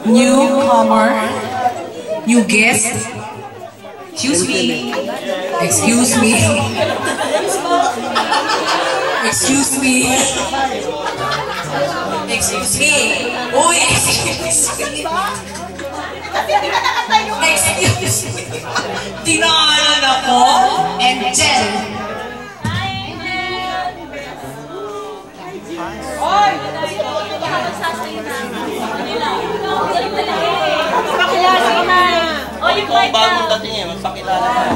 newcomer, new guest. Excuse me. Excuse me. Excuse me. Excuse me. Uy, excuse me. Excuse me. Tinahalan ako. Angel. Pakilala ka na. Ikaw ang bagong dating eh, magpakilala ka.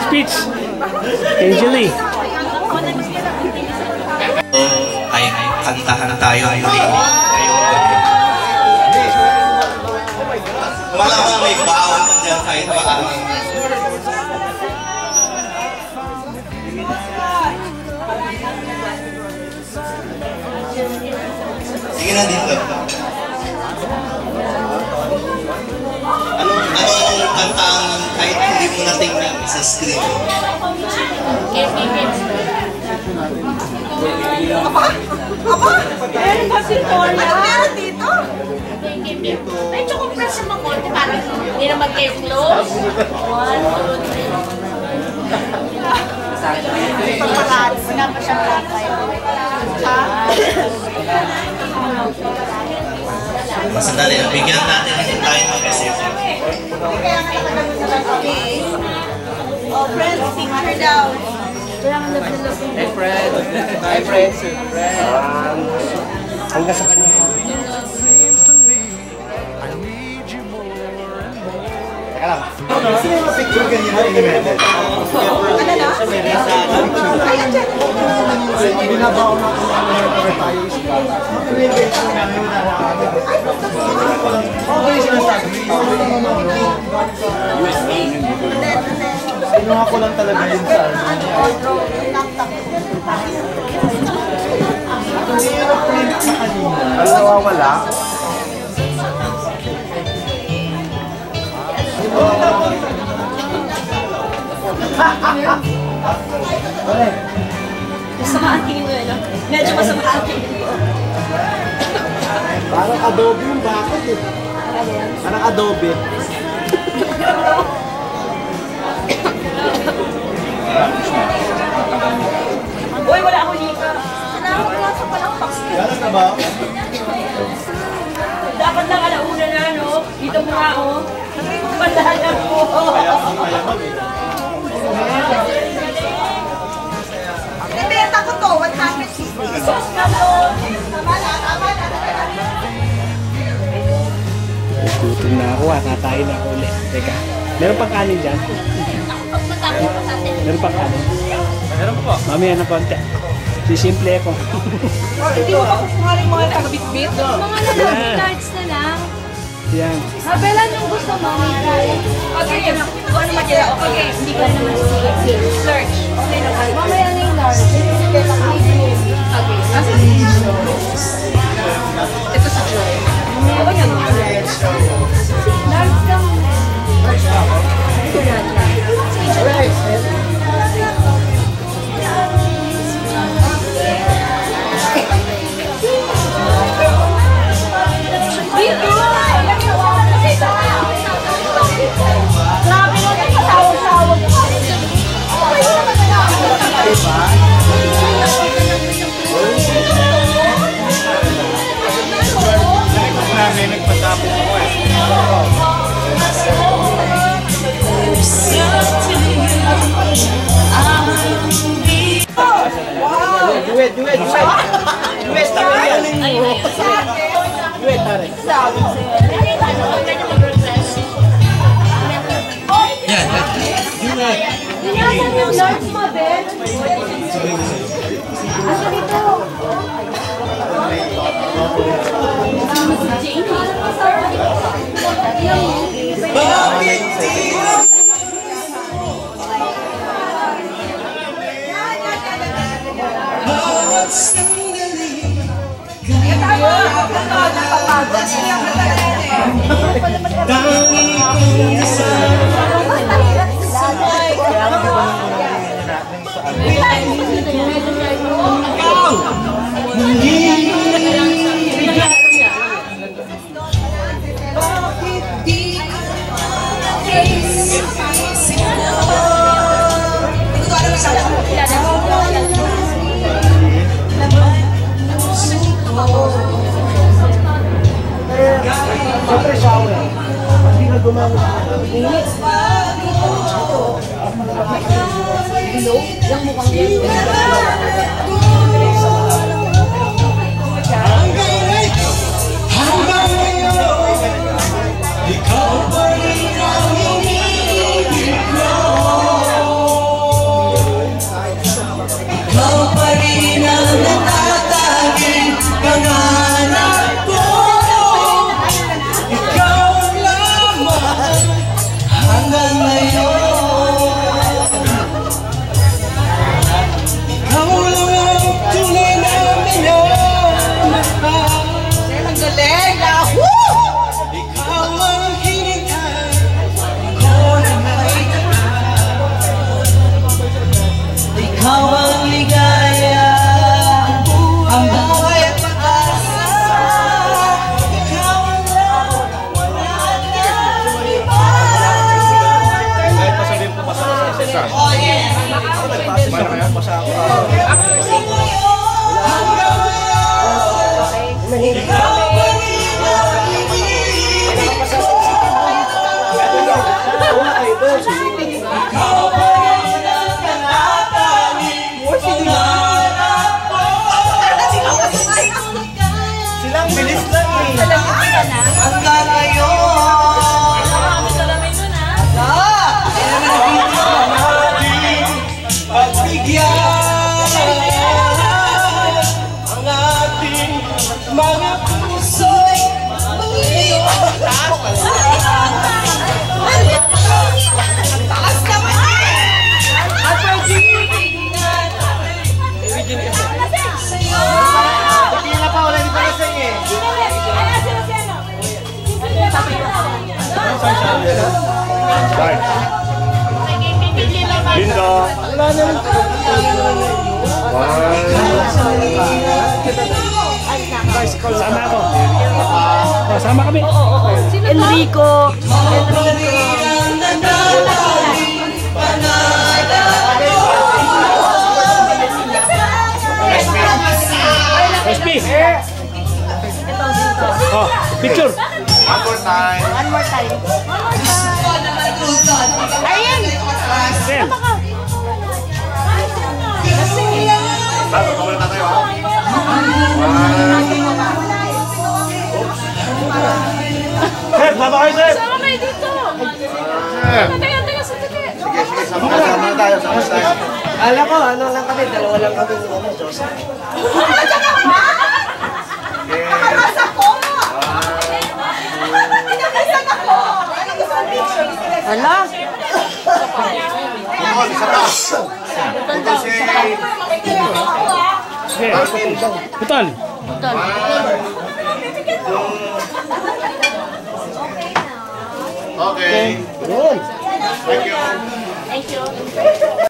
Speech! Angeli! Ay, kantahan tayo muli. Malamang may bawal ka dyan kahit paano. Sige na dito. Anong kanta ang kahit hindi mo natingnan sa screen? Meron ba si Toria? Ano meron dito? Medyo compress naman konti para hindi na mag-close. 1, 2, 3. Wala pa siyang tatay. Sandali, bigyan natin hindi tayo mag-isip. Oh, friends, picture daw. Hi, Fred! Hi, Fred! Hanggang sa kanya. Teka lang. Sino yung picture kanina inimedit? Ano na? Ayan dyan. Binabaon na kung ano tayo isip. Okay, sinasabi. Kinuha ko lang talaga yun sa Ito yung print sa kanina. Ano nawawala? Masama ating mo yun, no? Medyo masama ating mo. Parang adobe yung bakit eh. Parang adobe. Uy, wala ako dito. Sanakot ko sa palakpak. Gano'n na ba? Dapat lang alauna na, no? Dito mo nga, oh. Pandahan po. Kaya mag eh. Ibenta ko to, 150. Tama na, tama na. Gutom na ako, kakain ako ulit. Teka, meron pang kanin dyan? Meron pang kanin? Meron po. Mamaya ng konti. Sisimple ako. Hindi mo pa kukuharin mga tagabit-bit? Mga nag cards na lang. Yan. Habelan yung gusto mo. Okay, kung ano magkira. Okay, hindi ko na naman search. Okay na kayo. Mamaya na yung large. Okay. Asa si Joe? Ito si Joe. Mamaya ba yan? Large lang. Large lang. Ito large lang. Grabe mo ito, patawag-tawag. Namin nagpatapos ako eh. Duet. Dinasan yung large mo, Ben. Asa dito? Ikaw ang ligaya, ang buhay at pag-asa. Ikaw ang love, wala nang iba. Kahit pasabihin po pa sa isa. Oh yes! Para kaya pa sa ako. Ikaw pa rin ang ikaw pa rin ang nakatanging pangarap ko. Silang bilis lang eh. Hanggang ngayon. Pagbigyan ang ating mga puso'y taas naman! At pag-ibigyan sa'yo. Pila pa, wala hindi pa nasing eh. Start. Lindo. Wala naman. Sama ako. Oh, sama kami. Enrico. SP. Oh, picture. One more time. One more time. Ayun! Then. Bago ka muna tayo ha. Sir, sama kayo sir. Sama kayo dito! Sir. Tayo sa tike! Sige, sama tayo. Ala ko, ano lang kami, dalawa lang kami ng Diyos. Nakabasa ko! Pinakasan ako! Ano gusto ang picture? Hala! Sige. Putol. Okay. Thank you. Thank you.